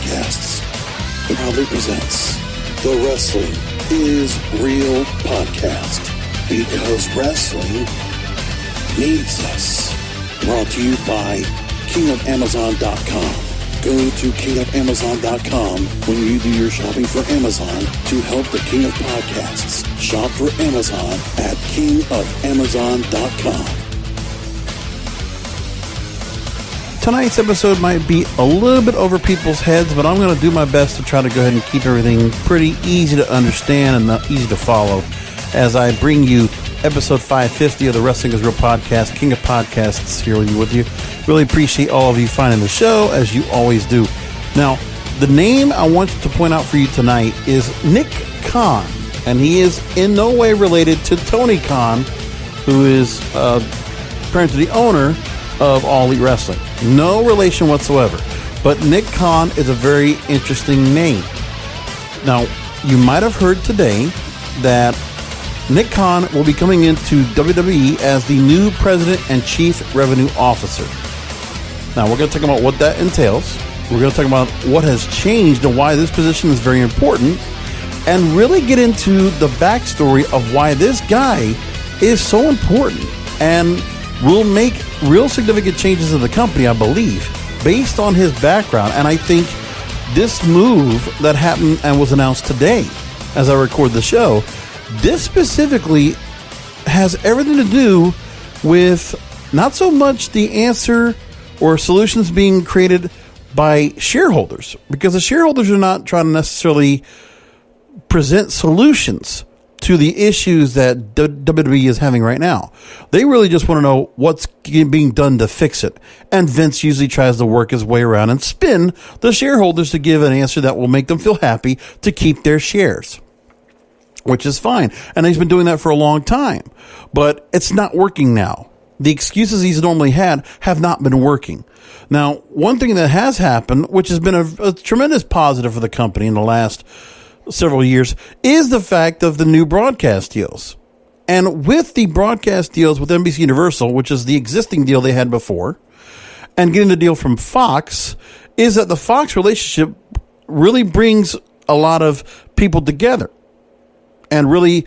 Podcasts proudly presents the Wrestling is Real podcast, because wrestling needs us. Brought to you by KingofAmazon.com. Go to KingofAmazon.com when you do your shopping for Amazon to help the King of Podcasts. Shop for Amazon at KingofAmazon.com. Tonight's episode might be a little bit over people's heads, but I'm going to do my best to try to go ahead and keep everything pretty easy to understand and easy to follow as I bring you episode 550 of the Wrestling is Real podcast. King of Podcasts here with you. Really appreciate all of you finding the show, as you always do. Now, the name I want to point out for you tonight is Nick Kahn, and he is in no way related to Tony Khan, who is parent to the owner of All Elite Wrestling. No relation whatsoever. But Nick Kahn is a very interesting name. Now, you might have heard today that Nick Kahn will be coming into WWE as the new President and Chief Revenue Officer. Now, we're going to talk about what that entails. We're going to talk about what has changed and why this position is very important, and really get into the backstory of why this guy is so important and will make real significant changes in the company, I believe, based on his background. And I think this move that happened and was announced today, as I record the show, this specifically has everything to do with not so much the answer or solutions being created by shareholders, because the shareholders are not trying to necessarily present solutions to the issues that WWE is having right now. They really just want to know what's being done to fix it. And Vince usually tries to work his way around and spin the shareholders to give an answer that will make them feel happy to keep their shares, which is fine. And he's been doing that for a long time. But it's not working now. The excuses he's normally had have not been working. Now, one thing that has happened, which has been a tremendous positive for the company in the last several years, is the fact of the new broadcast deals. And with the broadcast deals with NBC Universal, which is the existing deal they had before, and getting the deal from Fox, is that the Fox relationship really brings a lot of people together and really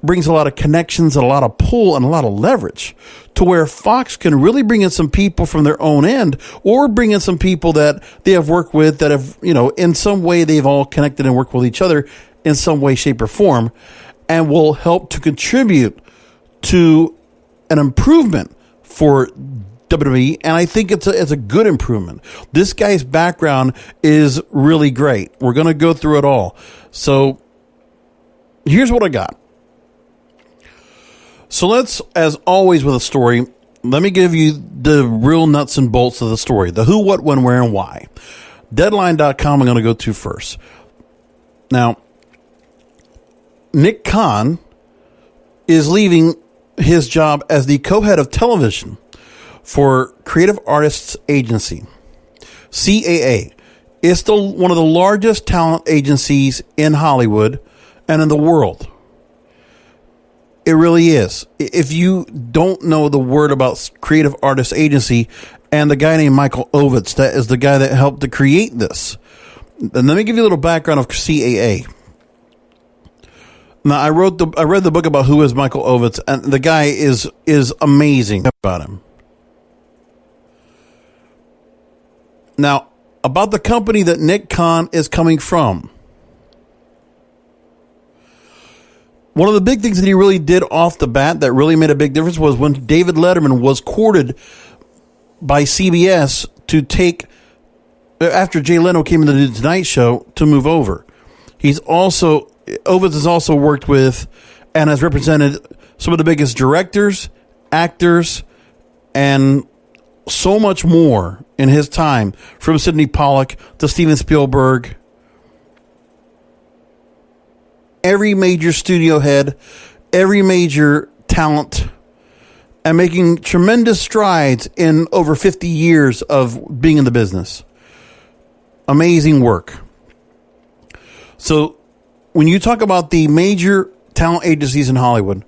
brings a lot of connections and a lot of pull and a lot of leverage, to where Fox can really bring in some people from their own end, or bring in some people that they have worked with that have, in some way they've all connected and worked with each other in some way, shape, or form, and will help to contribute to an improvement for WWE. And I think it's a good improvement. This guy's background is really great. We're going to go through it all. So here's what I got. So let's, as always with a story, let me give you the real nuts and bolts of the story. The who, what, when, where, and why. Deadline.com I'm going to go to first. Now, Nick Kahn is leaving his job as the co-head of television for Creative Artists Agency, CAA. It's one of the largest talent agencies in Hollywood and in the world. It really is. If you don't know the word about Creative Artists Agency and the guy named Michael Ovitz, that is the guy that helped to create this. And let me give you a little background of CAA. Now, I read the book about who is Michael Ovitz, and the guy is amazing about him. Now, about the company that Nick Kahn is coming from. One of the big things that he really did off the bat that really made a big difference was when David Letterman was courted by CBS to take, after Jay Leno came into the Tonight Show, to move over. Ovitz has also worked with and has represented some of the biggest directors, actors, and so much more in his time, from Sidney Pollack to Steven Spielberg. Every major studio head, every major talent, and making tremendous strides in over 50 years of being in the business. Amazing work. So when you talk about the major talent agencies in Hollywood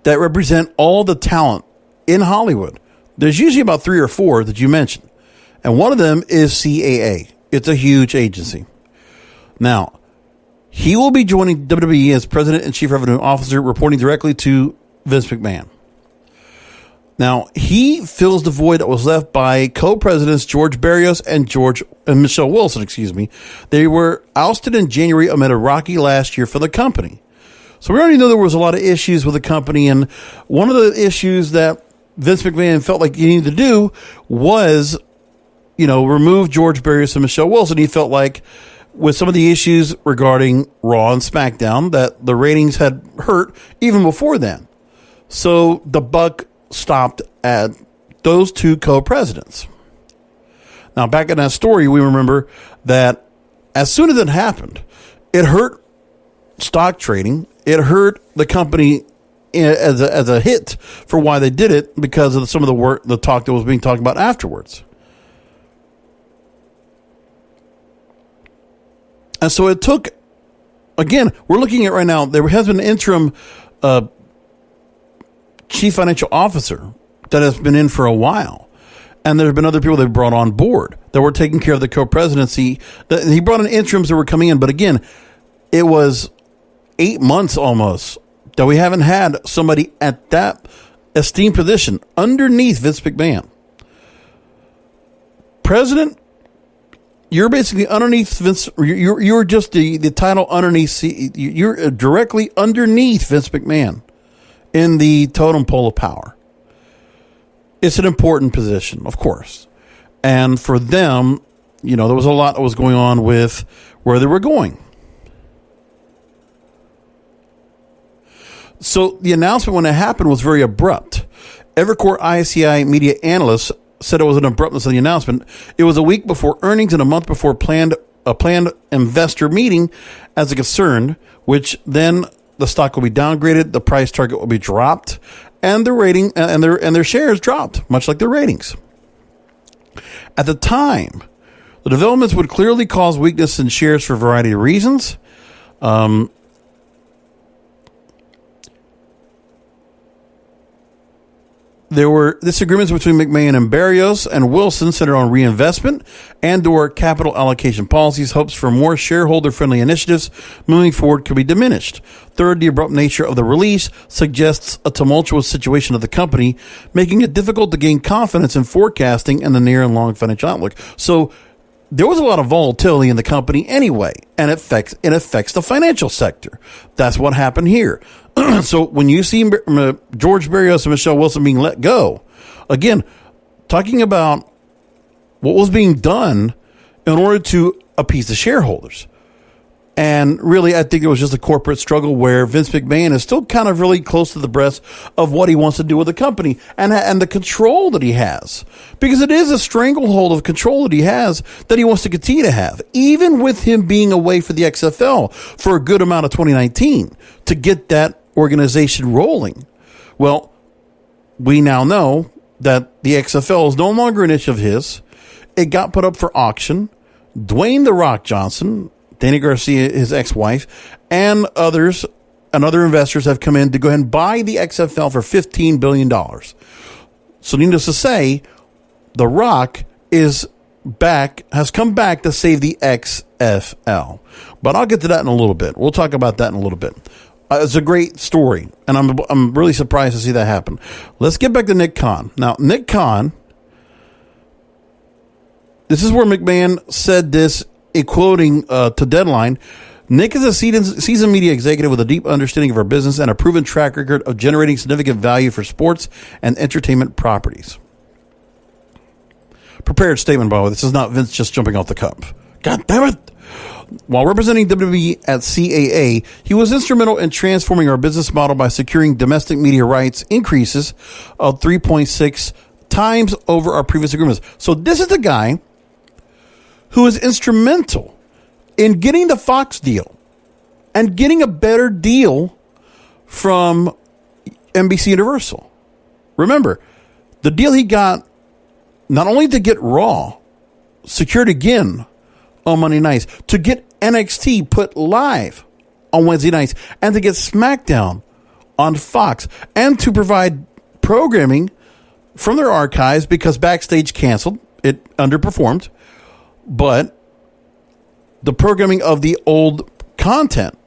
that represent all the talent in Hollywood, there's usually about 3 or 4 that you mentioned. And one of them is CAA. It's a huge agency. Now, he will be joining WWE as president and chief revenue officer, reporting directly to Vince McMahon. Now, he fills the void that was left by co-presidents George Barrios and Michelle Wilson, They were ousted in January amid a rocky last year for the company. So we already know there was a lot of issues with the company, and one of the issues that Vince McMahon felt like he needed to do was, remove George Barrios and Michelle Wilson. He felt like with some of the issues regarding Raw and SmackDown that the ratings had hurt even before then. So the buck stopped at those two co-presidents. Now, back in that story, we remember that as soon as it happened, it hurt stock trading. It hurt the company as a hit for why they did it because of some of the talk that was being talked about afterwards. And so it took, again, we're looking at right now, there has been an interim chief financial officer that has been in for a while. And there have been other people that brought on board that were taking care of the co-presidency. He brought in interims that were coming in. But again, it was 8 months almost that we haven't had somebody at that esteemed position underneath Vince McMahon. President, you're basically underneath Vince. You're just the title underneath. You're directly underneath Vince McMahon in the totem pole of power. It's an important position, of course. And for them, there was a lot that was going on with where they were going. So the announcement when it happened was very abrupt. Evercore ICI media analysts said it was an abruptness of the announcement. It was a week before earnings and a month before a planned investor meeting as a concern, which then the stock will be downgraded, the price target will be dropped, and their rating and their shares dropped, much like their ratings. At the time, the developments would clearly cause weakness in shares for a variety of reasons. There were disagreements between McMahon and Barrios and Wilson centered on reinvestment and/or capital allocation policies. Hopes for more shareholder-friendly initiatives moving forward could be diminished. Third, the abrupt nature of the release suggests a tumultuous situation of the company, making it difficult to gain confidence in forecasting and the near and long financial outlook. So there was a lot of volatility in the company anyway, and it affects the financial sector. That's what happened here. So when you see George Barrios and Michelle Wilson being let go, again, talking about what was being done in order to appease the shareholders. And really, I think it was just a corporate struggle where Vince McMahon is still kind of really close to the breast of what he wants to do with the company and the control that he has. Because it is a stranglehold of control that he has that he wants to continue to have, even with him being away for the XFL for a good amount of 2019 to get that organization rolling. Well, we now know that the XFL is no longer an issue of his. It got put up for auction. Dwayne "The Rock" Johnson, Dana Garcia, his ex-wife, and others and other investors have come in to go ahead and buy the XFL for $15 billion. So needless to say, The Rock has come back to save the XFL. But I'll get to that in a little bit. We'll talk about that in a little bit. It's a great story, and I'm really surprised to see that happen. Let's get back to Nick Kahn. Now, Nick Kahn, this is where McMahon said this, quoting to Deadline, Nick is a seasoned media executive with a deep understanding of our business and a proven track record of generating significant value for sports and entertainment properties. Prepared statement, by the way. This is not Vince just jumping off the cuff. God damn it. While representing WWE at CAA, he was instrumental in transforming our business model by securing domestic media rights increases of 3.6 times over our previous agreements. So this is the guy who is instrumental in getting the Fox deal and getting a better deal from NBC Universal. Remember, the deal he got, not only to get Raw secured again on Monday nights, to get NXT put live on Wednesday nights, and to get SmackDown on Fox, and to provide programming from their archives because Backstage canceled. It underperformed. But the programming of the old content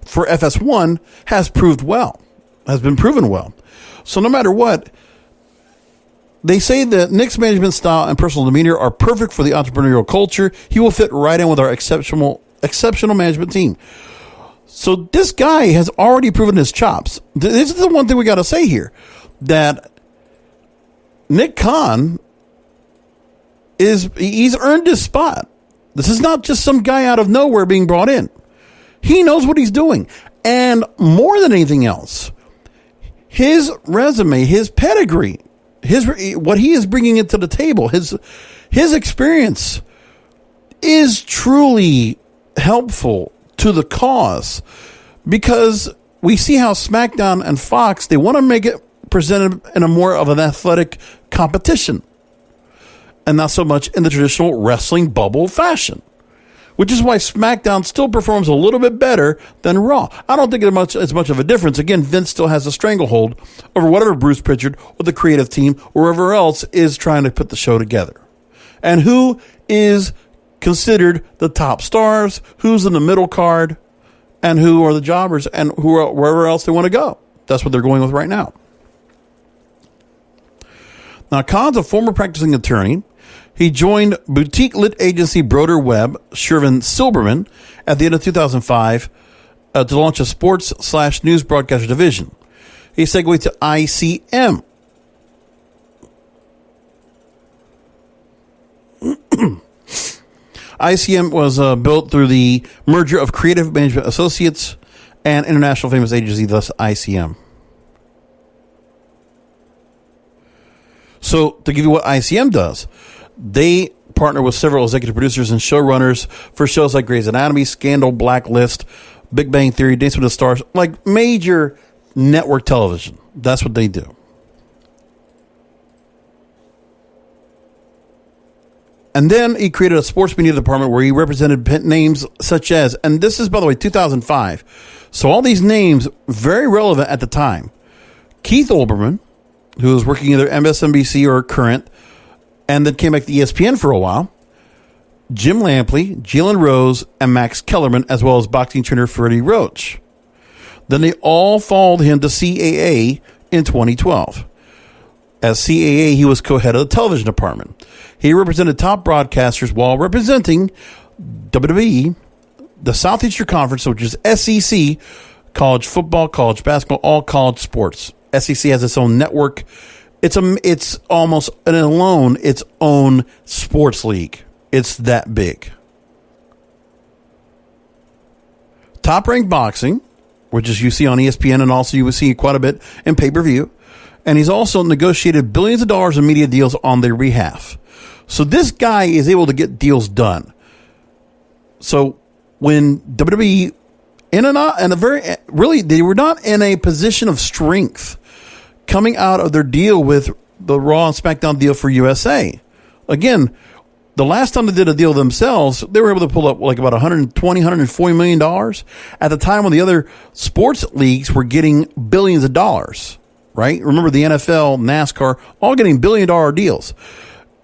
for FS1 has been proven well. So no matter what, they say that Nick's management style and personal demeanor are perfect for the entrepreneurial culture. He will fit right in with our exceptional management team. So this guy has already proven his chops. This is the one thing we got to say here, that Nick Kahn he's earned his spot. This is not just some guy out of nowhere being brought in. He knows what he's doing. And more than anything else, his resume, his pedigree, what he is bringing into the table, his experience is truly helpful to the cause, because we see how SmackDown and Fox, they want to make it presented in a more of an athletic competition and not so much in the traditional wrestling bubble fashion, which is why SmackDown still performs a little bit better than Raw. I don't think it's much of a difference. Again, Vince still has a stranglehold over whatever Bruce Pritchard or the creative team or whoever else is trying to put the show together. And who is considered the top stars, who's in the middle card, and who are the jobbers, and who are wherever else they want to go. That's what they're going with right now. Now, Kahn's a former practicing attorney. He joined boutique lit agency Broder Webb, Shervin Silberman, at the end of 2005 to launch a sports/news broadcaster division. He segued to ICM. ICM was built through the merger of Creative Management Associates and international famous agency, thus ICM. So, to give you what ICM does, they partner with several executive producers and showrunners for shows like Grey's Anatomy, Scandal, Blacklist, Big Bang Theory, Dance with the Stars, like major network television. That's what they do. And then he created a sports media department where he represented names such as, and this is, by the way, 2005. So all these names, very relevant at the time. Keith Olbermann, who was working either MSNBC or Current, and then came back to ESPN for a while. Jim Lampley, Jalen Rose, and Max Kellerman, as well as boxing trainer Freddie Roach. Then they all followed him to CAA in 2012. As CAA, he was co-head of the television department. He represented top broadcasters while representing WWE, the Southeastern Conference, which is SEC, college football, college basketball, all college sports. SEC has its own network. It's almost alone its own sports league. It's that big. Top Rank Boxing, which is you see on ESPN, and also you will see quite a bit in pay-per-view. And he's also negotiated billions of dollars in media deals on their behalf. So this guy is able to get deals done. So when WWE, they were not in a position of strength coming out of their deal with the Raw and SmackDown deal for USA. Again, the last time they did a deal themselves, they were able to pull up like about $120, $140 million at the time when the other sports leagues were getting billions of dollars, right? Remember the NFL, NASCAR, all getting billion-dollar deals.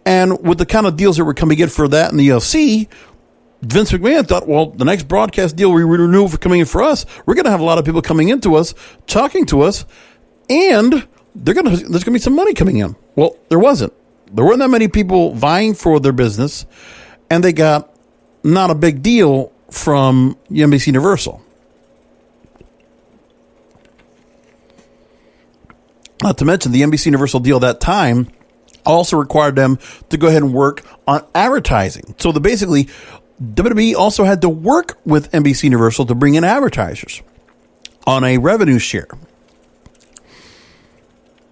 And with the kind of deals that were coming in for that in the UFC, Vince McMahon thought, well, the next broadcast deal we renew for coming in for us, we're going to have a lot of people coming into us, talking to us, and there's going to be some money coming in. Well, there wasn't. There weren't that many people vying for their business, and they got not a big deal from NBC Universal. Not to mention the NBC Universal deal that time also required them to go ahead and work on advertising. So basically, WWE also had to work with NBC Universal to bring in advertisers on a revenue share.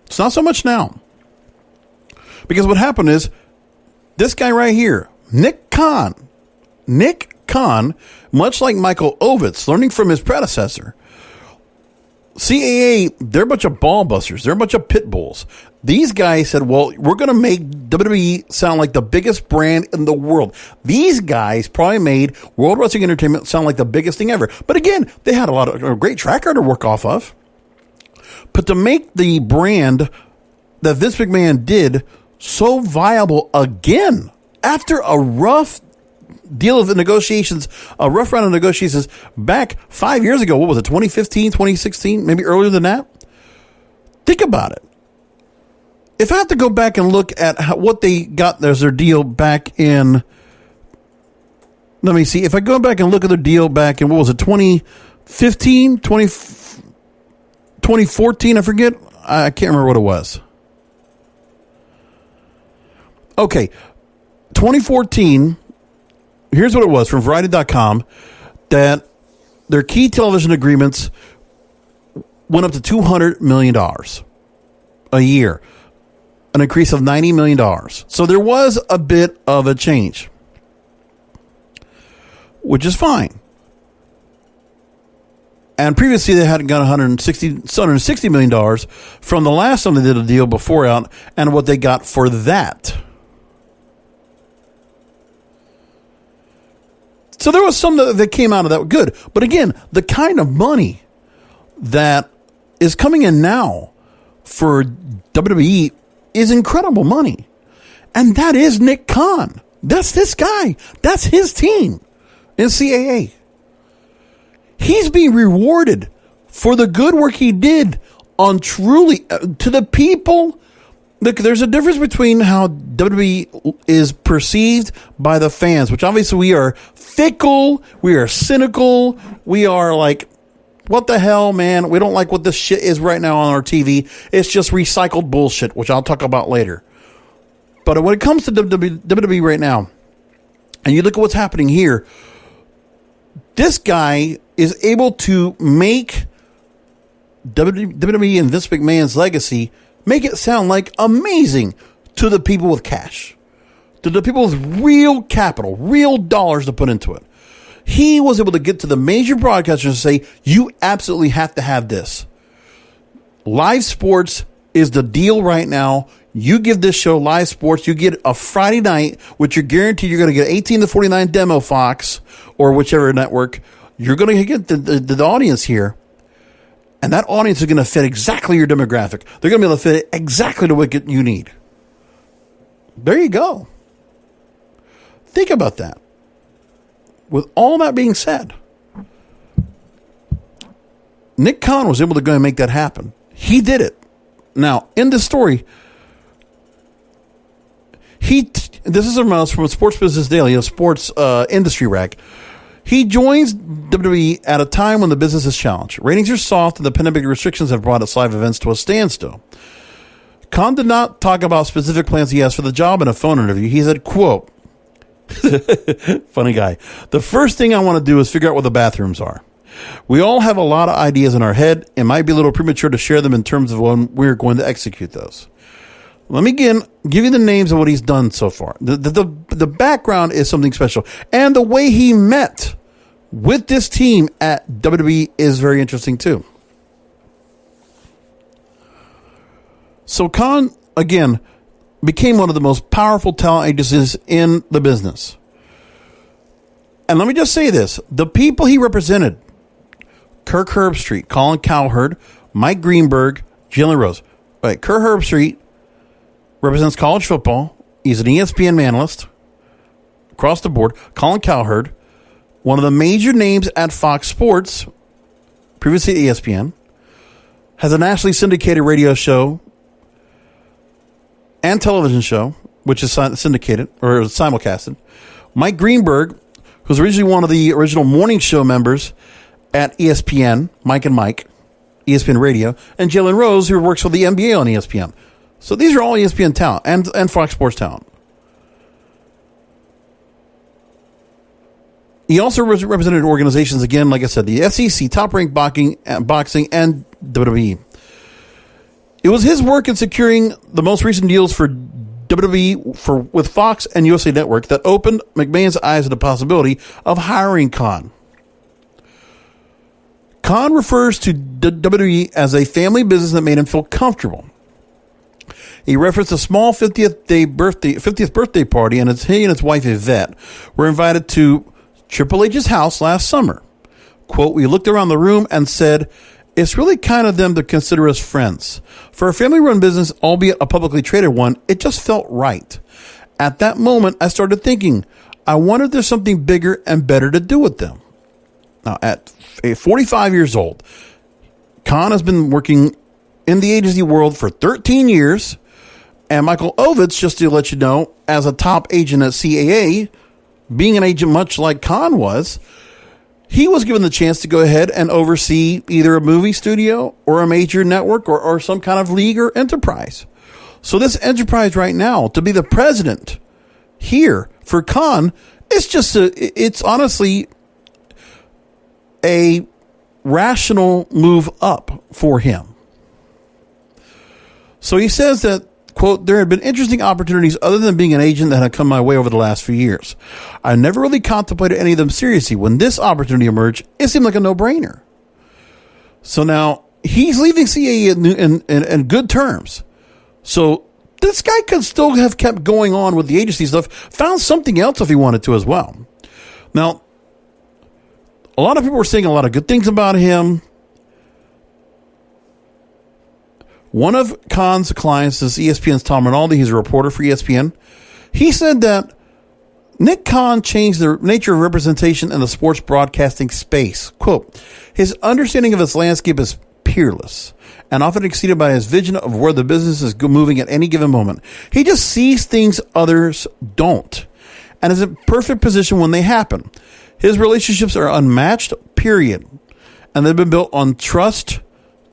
It's not so much now. Because what happened is, this guy right here, Nick Kahn, much like Michael Ovitz, learning from his predecessor, CAA, they're a bunch of ball busters. They're a bunch of pit bulls. These guys said, well, we're going to make WWE sound like the biggest brand in the world. These guys probably made World Wrestling Entertainment sound like the biggest thing ever. But again, they had a great track record to work off of. But to make the brand that Vince McMahon did so viable again, after a rough deal of the negotiations, a rough round of negotiations back 5 years ago. What was it, 2015, 2016, maybe earlier than that? Think about it. If I have to go back and look at what they got as their deal back in, let me see. If I go back and look at their deal back in, what was it, 2015, 2014, I forget. I can't remember what it was. Okay, 2014, here's what it was from Variety.com, that their key television agreements went up to $200 million a year, an increase of $90 million. So there was a bit of a change, which is fine. And previously they hadn't got $160 million from the last time they did a deal before out, and what they got for that. So there was some that came out of that good. But again, the kind of money that is coming in now for WWE is incredible money. And that is Nick Kahn. That's this guy. That's his team in CAA. He's being rewarded for the good work he did on truly to the people. Look, there's a difference between how WWE is perceived by the fans, which obviously we are fickle, we are cynical, we are like, what the hell, man? We don't like what this shit is right now on our TV. It's just recycled bullshit, which I'll talk about later. But when it comes to WWE right now, and you look at what's happening here, this guy is able to make WWE and Vince McMahon's legacy, make it sound like amazing to the people with cash, to the people with real capital, real dollars to put into it. He was able to get to the major broadcasters and say, you absolutely have to have this. Live sports is the deal right now. You give this show live sports. You get a Friday night, which you're guaranteed you're going to get 18 to 49 demo Fox or whichever network. You're going to get the audience here. And that audience is going to fit exactly your demographic. They're going to be able to fit exactly to what you need. There you go. Think about that. With all that being said, Nick Kahn was able to go and make that happen. He did it. Now, in this story, this is a mouse from Sports Business Daily, a sports industry rag. He joins WWE at a time when the business is challenged. Ratings are soft, and the pandemic restrictions have brought its live events to a standstill. Kahn did not talk about specific plans he has for the job in a phone interview. He said, quote, funny guy, the first thing I want to do is figure out where the bathrooms are. We all have a lot of ideas in our head. It might be a little premature to share them in terms of when we're going to execute those. Let me give you the names of what he's done so far. The background is something special. And the way he met with this team at WWE is very interesting too. So Kahn, again, became one of the most powerful talent agencies in the business. And let me just say this. The people he represented, Kirk Herbstreit, Colin Cowherd, Mike Greenberg, Jalen Rose. Right, Kirk Herbstreit represents college football. He's an ESPN analyst across the board. Colin Cowherd, one of the major names at Fox Sports, previously at ESPN, has a nationally syndicated radio show and television show, which is syndicated or simulcasted. Mike Greenberg, who's originally one of the original morning show members at ESPN, Mike and Mike, ESPN Radio, and Jalen Rose, who works for the NBA on ESPN. So these are all ESPN talent and Fox Sports talent. He also represented organizations, again, like I said, the SEC, Top Rank Boxing, and WWE. It was his work in securing the most recent deals for WWE with Fox and USA Network that opened McMahon's eyes to the possibility of hiring Kahn. Kahn refers to WWE as a family business that made him feel comfortable. He referenced a small 50th birthday party, and he and his wife Yvette were invited to Triple H's house last summer. Quote, we looked around the room and said, it's really kind of them to consider us friends. For a family-run business, albeit a publicly traded one, it just felt right. At that moment, I started thinking, I wonder if there's something bigger and better to do with them. Now, at 45 years old, Kahn has been working in the agency world for 13 years, and Michael Ovitz, just to let you know, as a top agent at CAA, being an agent much like Kahn was, he was given the chance to go ahead and oversee either a movie studio or a major network or some kind of league or enterprise. So this enterprise right now, to be the president here for Kahn, it's honestly a rational move up for him. So he says that, quote, there had been interesting opportunities other than being an agent that had come my way over the last few years. I never really contemplated any of them seriously. When this opportunity emerged, it seemed like a no-brainer. So now he's leaving CAA in good terms. So this guy could still have kept going on with the agency stuff, found something else if he wanted to as well. Now, a lot of people were saying a lot of good things about him. One of Kahn's clients is ESPN's Tom Rinaldi. He's a reporter for ESPN. He said that Nick Kahn changed the nature of representation in the sports broadcasting space. Quote, his understanding of its landscape is peerless and often exceeded by his vision of where the business is moving at any given moment. He just sees things others don't and is in perfect position when they happen. His relationships are unmatched, period. And they've been built on trust,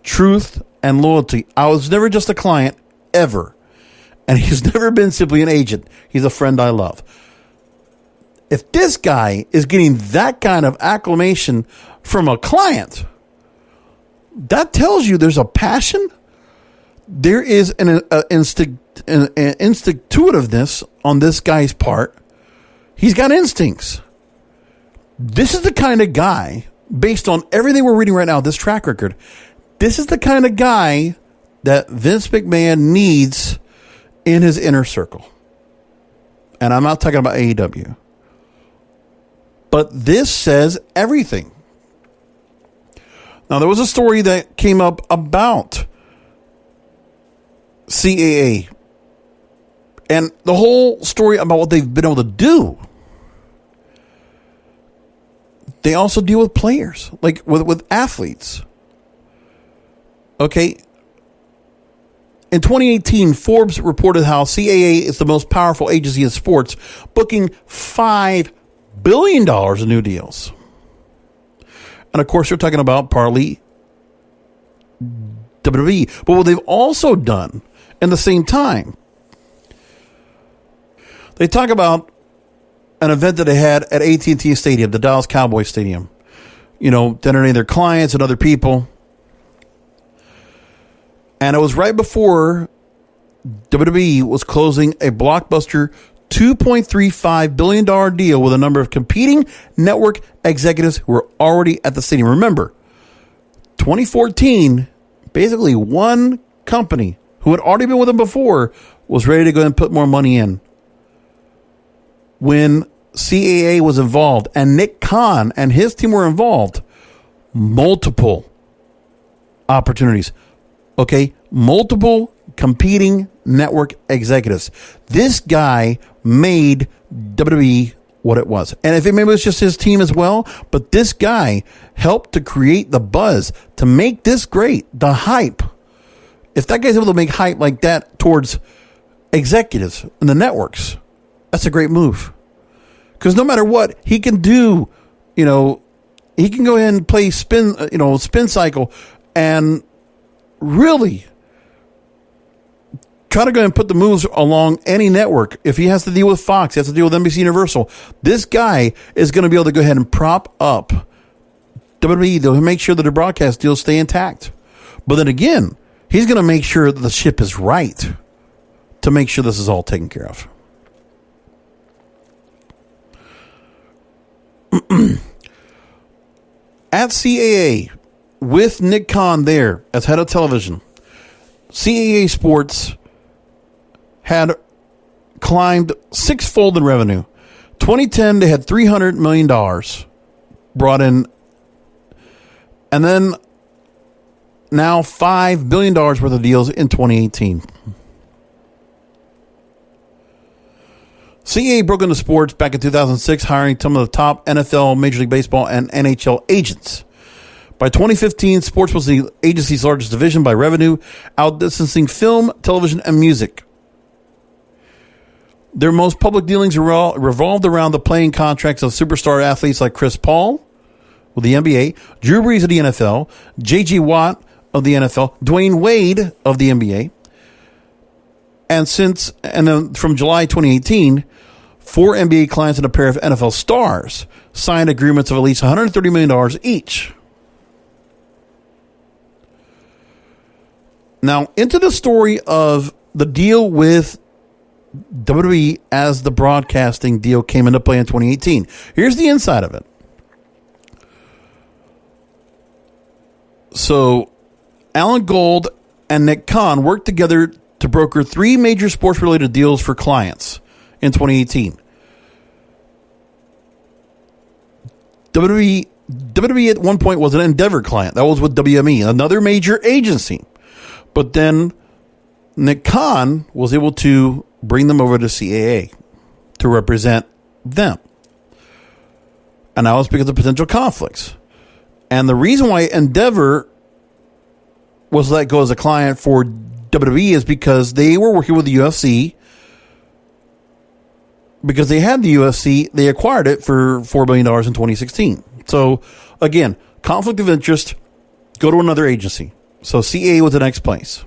truth, and loyalty. I was never just a client, ever. And he's never been simply an agent. He's a friend I love. If this guy is getting that kind of acclamation from a client, that tells you there's a passion. There is an instinctiveness on this guy's part. He's got instincts. This is the kind of guy, based on everything we're reading right now, this track record, this is the kind of guy that Vince McMahon needs in his inner circle. And I'm not talking about AEW. But this says everything. Now, there was a story that came up about CAA and the whole story about what they've been able to do. They also deal with players, like with athletes. Okay. In 2018, Forbes reported how CAA is the most powerful agency in sports, booking $5 billion in new deals. And of course, you're talking about partly WWE. But what they've also done in the same time, they talk about an event that they had at AT&T Stadium, the Dallas Cowboys Stadium, to entertain their clients and other people. And it was right before WWE was closing a blockbuster $2.35 billion deal with a number of competing network executives who were already at the stadium. Remember, 2014, basically one company who had already been with them before was ready to go and put more money in. When CAA was involved and Nick Kahn and his team were involved, multiple opportunities. Okay, multiple competing network executives. This guy made WWE what it was. And if maybe it was just his team as well, but this guy helped to create the buzz, to make this great, the hype. If that guy's able to make hype like that towards executives and the networks, that's a great move. Because no matter what, he can do, he can go ahead and play spin cycle and really try to go and put the moves along any network. If he has to deal with Fox, he has to deal with NBC Universal. This guy is going to be able to go ahead and prop up WWE. They'll make sure that the broadcast deals stay intact. But then again, he's going to make sure that the ship is right to make sure this is all taken care of. At CAA, with Nick Kahn there as head of television, CAA Sports had climbed sixfold in revenue. 2010, they had $300 million brought in. And then now $5 billion worth of deals in 2018. CAA broke into sports back in 2006, hiring some of the top NFL, Major League Baseball, and NHL agents. By 2015, sports was the agency's largest division by revenue, outdistancing film, television, and music. Their most public dealings revolved around the playing contracts of superstar athletes like Chris Paul with the NBA, Drew Brees of the NFL, J.G. Watt of the NFL, Dwayne Wade of the NBA. And then from July 2018, 4 NBA clients and a pair of NFL stars signed agreements of at least $130 million each. Now, into the story of the deal with WWE as the broadcasting deal came into play in 2018. Here's the inside of it. So, Alan Gold and Nick Kahn worked together to broker 3 major sports-related deals for clients in 2018. WWE at one point was an Endeavor client. That was with WME, another major agency. But then Nick Kahn was able to bring them over to CAA to represent them. And that was because of potential conflicts. And the reason why Endeavor was let go as a client for WWE is because they were working with the UFC. Because they had the UFC, they acquired it for $4 billion in 2016. So, again, conflict of interest, go to another agency. So CAA was the next place.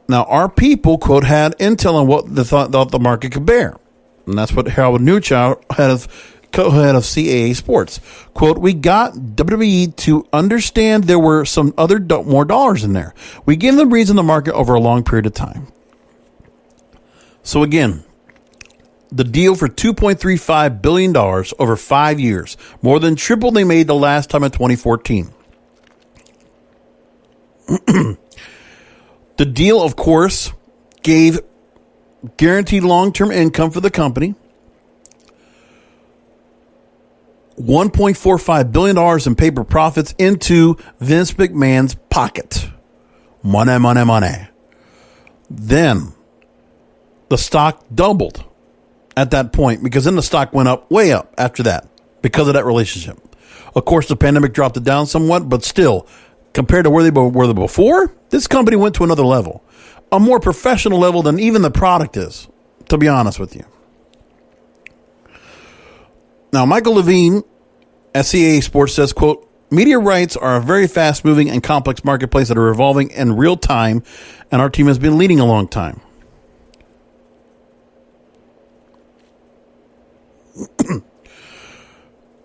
Now, our people, quote, had intel on what they thought the market could bear. And that's what Harold Newchow, co-head of CAA Sports. Quote, we got WWE to understand there were some other more dollars in there. We gave them reason the market over a long period of time. So again, the deal for $2.35 billion over 5 years, more than triple they made the last time in 2014. The deal, of course, gave guaranteed long-term income for the company, $1.45 billion in paper profits into Vince McMahon's pocket. Money, money, money. Then the stock doubled at that point because then the stock went up, way up after that because of that relationship. Of course, the pandemic dropped it down somewhat, but still, compared to where they were before, this company went to another level, a more professional level than even the product is, to be honest with you. Now, Michael Levine at CAA Sports says, quote, media rights are a very fast-moving and complex marketplace that are evolving in real time, and our team has been leading a long time.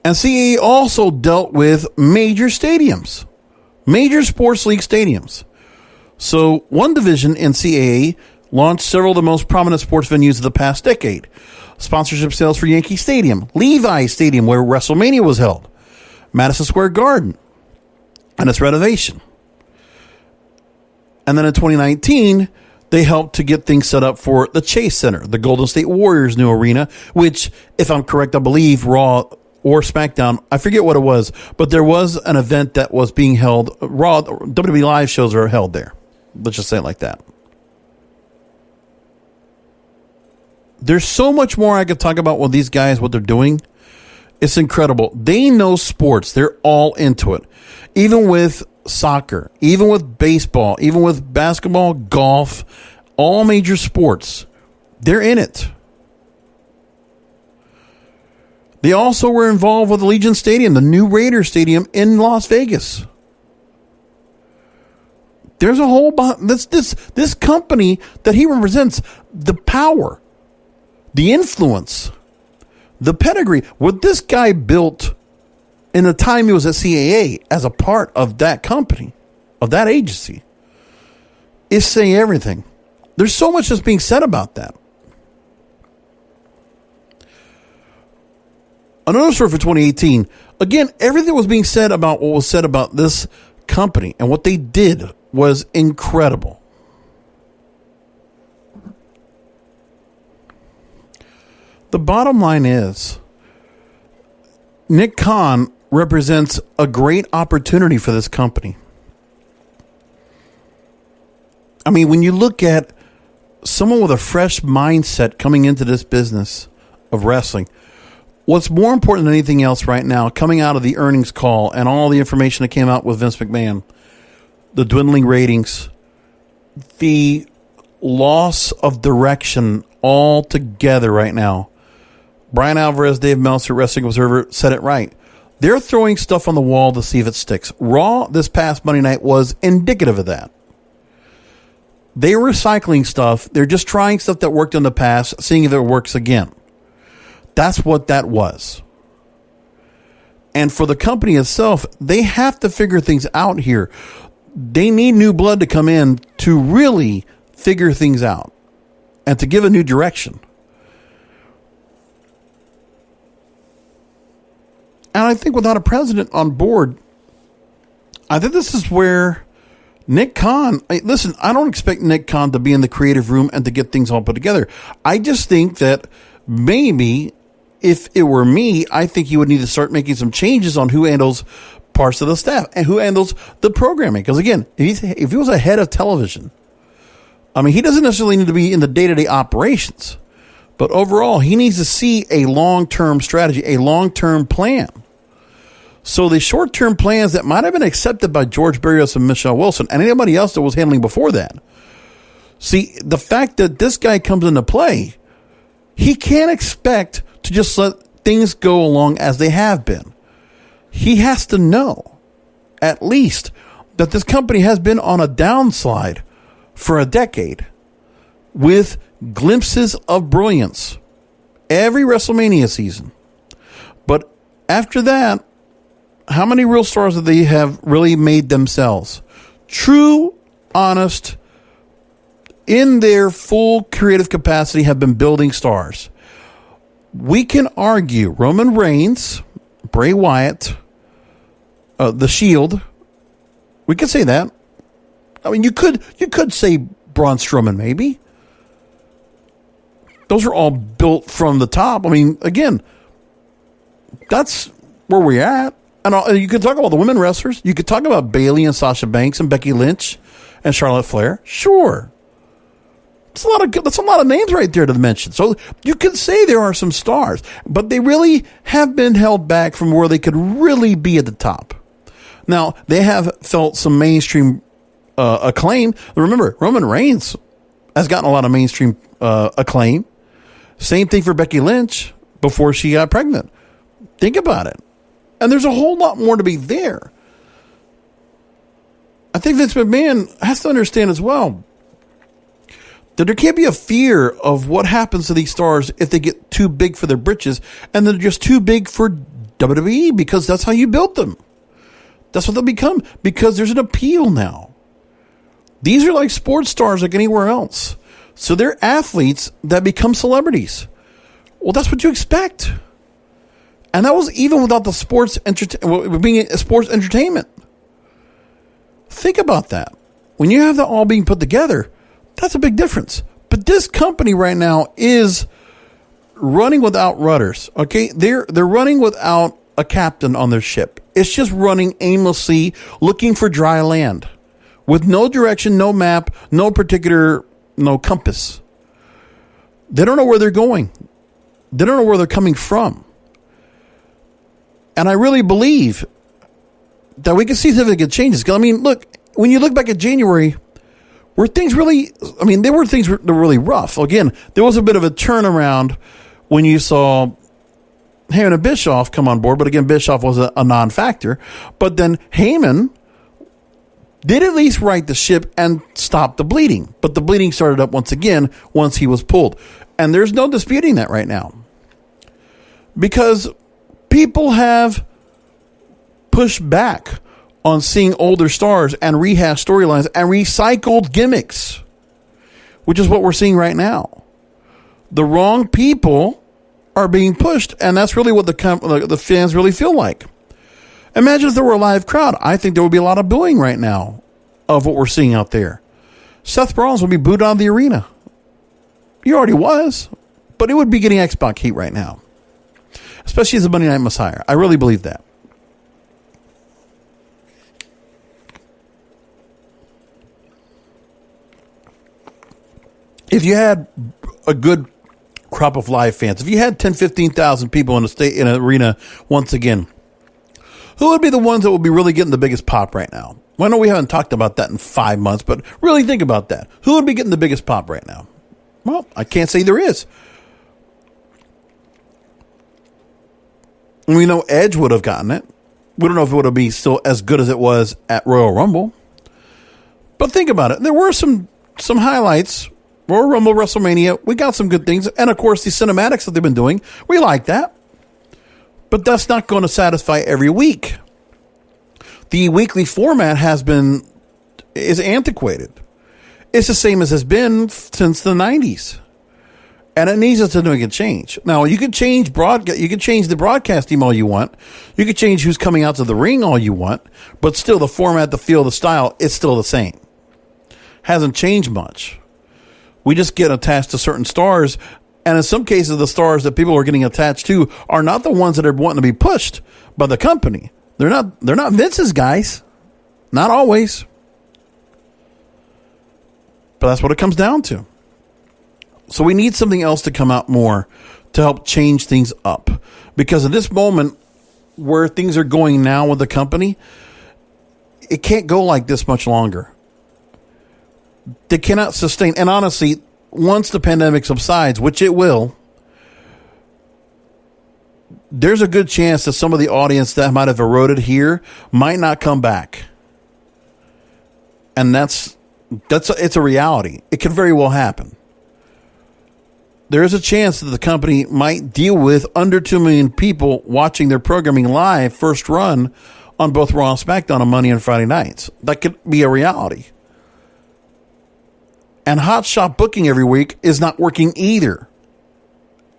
And CAA also dealt with major stadiums, major sports league stadiums. So one division in CAA launched several of the most prominent sports venues of the past decade. Sponsorship sales for Yankee Stadium, Levi's Stadium, where WrestleMania was held, Madison Square Garden, and its renovation. And then in 2019, they helped to get things set up for the Chase Center, the Golden State Warriors' new arena, which, if I'm correct, I believe Raw or SmackDown, I forget what it was, but there was an event that was being held. Raw, WWE live shows are held there. Let's just say it like that. There's so much more I could talk about with these guys, what they're doing. It's incredible. They know sports. They're all into it. Even with soccer, even with baseball, even with basketball, golf, all major sports, they're in it. They also were involved with Allegiant Stadium, the new Raiders Stadium in Las Vegas. There's a whole this company that he represents, the power, the influence, the pedigree, what this guy built in the time he was at CAA as a part of that company, of that agency, is saying everything. There's so much that's being said about that. Another story for 2018. Again, everything was being said about what was said about this company and what they did was incredible. The bottom line is, Nick Kahn represents a great opportunity for this company. I mean, when you look at someone with a fresh mindset coming into this business of wrestling. What's more important than anything else right now, coming out of the earnings call and all the information that came out with Vince McMahon, the dwindling ratings, the loss of direction altogether right now. Brian Alvarez, Dave Meltzer, Wrestling Observer, said it right. They're throwing stuff on the wall to see if it sticks. Raw this past Monday night was indicative of that. They were recycling stuff. They're just trying stuff that worked in the past, seeing if it works again. That's what that was. And for the company itself, they have to figure things out here. They need new blood to come in to really figure things out and to give a new direction. And I think without a president on board, I think this is where Nick Kahn, listen, I don't expect Nick Kahn to be in the creative room and to get things all put together. I just think that maybe if it were me, I think he would need to start making some changes on who handles parts of the staff and who handles the programming. Because again, if he was a head of television, I mean, he doesn't necessarily need to be in the day-to-day operations, but overall, he needs to see a long-term strategy, a long-term plan. So the short-term plans that might have been accepted by George Barrios and Michelle Wilson and anybody else that was handling before that. See, the fact that this guy comes into play, he can't expect to just let things go along as they have been. He has to know, at least, that this company has been on a downslide for a decade with glimpses of brilliance every WrestleMania season. But after that, how many real stars do they have really made themselves? True, honest, in their full creative capacity have been building stars. We can argue Roman Reigns, Bray Wyatt, The Shield. We could say that. I mean, you could say Braun Strowman, maybe. Those are all built from the top. I mean, again, that's where we're at. And you could talk about the women wrestlers. You could talk about Bayley and Sasha Banks and Becky Lynch and Charlotte Flair. Sure. That's a lot of names right there to mention. So you can say there are some stars, but they really have been held back from where they could really be at the top. Now, they have felt some mainstream acclaim. Remember, Roman Reigns has gotten a lot of mainstream acclaim. Same thing for Becky Lynch before she got pregnant. Think about it. And there's a whole lot more to be there. I think Vince McMahon has to understand as well that there can't be a fear of what happens to these stars if they get too big for their britches and they're just too big for WWE, because that's how you built them. That's what they'll become, because there's an appeal now. These are like sports stars like anywhere else. So they're athletes that become celebrities. Well, that's what you expect. And that was even without the being a sports entertainment. Think about that. When you have that all being put together, that's a big difference. But this company right now is running without rudders. Okay, they're running without a captain on their ship. It's just running aimlessly, looking for dry land, with no direction, no map, no compass. They don't know where they're going. They don't know where they're coming from. And I really believe that we can see significant changes. Because, I mean, look, when you look back at January, were things really, I mean, there were things that were really rough. Again, there was a bit of a turnaround when you saw Heyman and Bischoff come on board. But again, Bischoff was a non-factor. But then Heyman did at least right the ship and stop the bleeding. But the bleeding started up once again once he was pulled. And there's no disputing that right now. Because people have pushed back on seeing older stars and rehash storylines and recycled gimmicks, which is what we're seeing right now. The wrong people are being pushed, and that's really what the fans really feel like. Imagine if there were a live crowd. I think there would be a lot of booing right now of what we're seeing out there. Seth Rollins would be booed out of the arena. He already was, but it would be getting Xbox heat right now, especially as a Monday Night Messiah. I really believe that. if you had a good crop of live fans, if you had 10, 15,000 people in an arena once again, who would be the ones that would be really getting the biggest pop right now? Well, I know we haven't talked about that in 5 months, but really think about that. Who would be getting the biggest pop right now? Well, I can't say there is. We know Edge would have gotten it. We don't know if it would be still as good as it was at Royal Rumble. But think about it. There were some highlights. Royal Rumble, WrestleMania, we got some good things. And, of course, the cinematics that they've been doing, we like that. But that's not going to satisfy every week. The weekly format is antiquated. It's the same as it's been since the 90s. And it needs a significant change. Now, you can change the broadcast team all you want. You can change who's coming out to the ring all you want. But still, the format, the feel, the style, it's still the same. Hasn't changed much. We just get attached to certain stars. And in some cases, the stars that people are getting attached to are not the ones that are wanting to be pushed by the company. They're not Vince's guys. Not always. But that's what it comes down to. So we need something else to come out more to help change things up. Because at this moment, where things are going now with the company, it can't go like this much longer. They cannot sustain. And honestly, once the pandemic subsides, which it will, there's a good chance that some of the audience that might have eroded here might not come back. And it's a reality. It could very well happen. There is a chance that the company might deal with under 2 million people watching their programming live first run on both Raw and SmackDown on Monday and Friday nights. That could be a reality. And hot shot booking every week is not working either.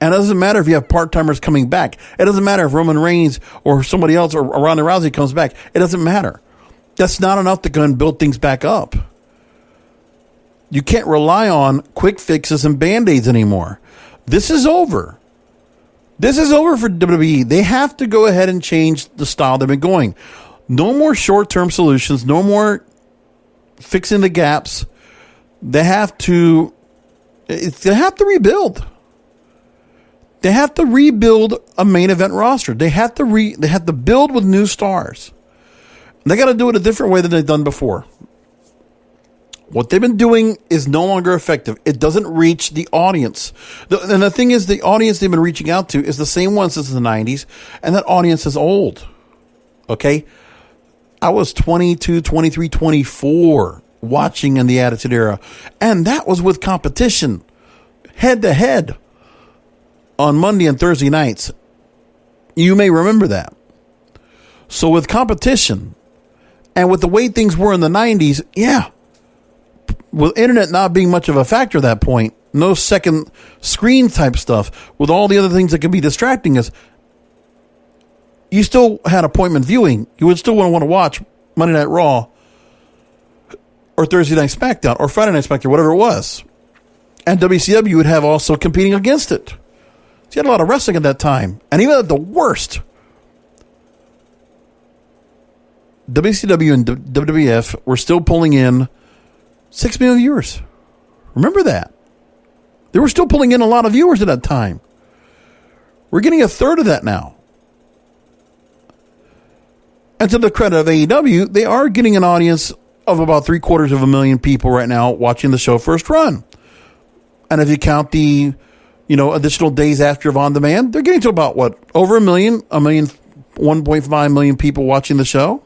And it doesn't matter if you have part-timers coming back. It doesn't matter if Roman Reigns or somebody else or Ronda Rousey comes back. It doesn't matter. That's not enough to go and build things back up. You can't rely on quick fixes and Band-Aids anymore. This is over. This is over for WWE. They have to go ahead and change the style they've been going. No more short-term solutions. No more fixing the gaps. They have to rebuild. They have to rebuild a main event roster. They have to build with new stars. And they got to do it a different way than they've done before. What they've been doing is no longer effective. It doesn't reach the audience. And the thing is, the audience they've been reaching out to is the same one since the 90s, and that audience is old. Okay? I was 22, 23, 24 watching in the Attitude Era, and that was with competition, head-to-head on Monday and Thursday nights. You may remember that. So with competition, and with the way things were in the 90s, yeah, with internet not being much of a factor at that point, no second screen type stuff, with all the other things that could be distracting us, you still had appointment viewing. You would still want to watch Monday Night Raw or Thursday Night SmackDown or Friday Night SmackDown, whatever it was. And WCW would have also competing against it. So you had a lot of wrestling at that time. And even at the worst, WCW and WWF were still pulling in 6 million viewers. Remember that. They were still pulling in a lot of viewers at that time. We're getting a third of that now. And to the credit of AEW, they are getting an audience of about 750,000 people right now watching the show first run. And if you count the, additional days after of on demand, they're getting to about over a million, 1.5 million people watching the show.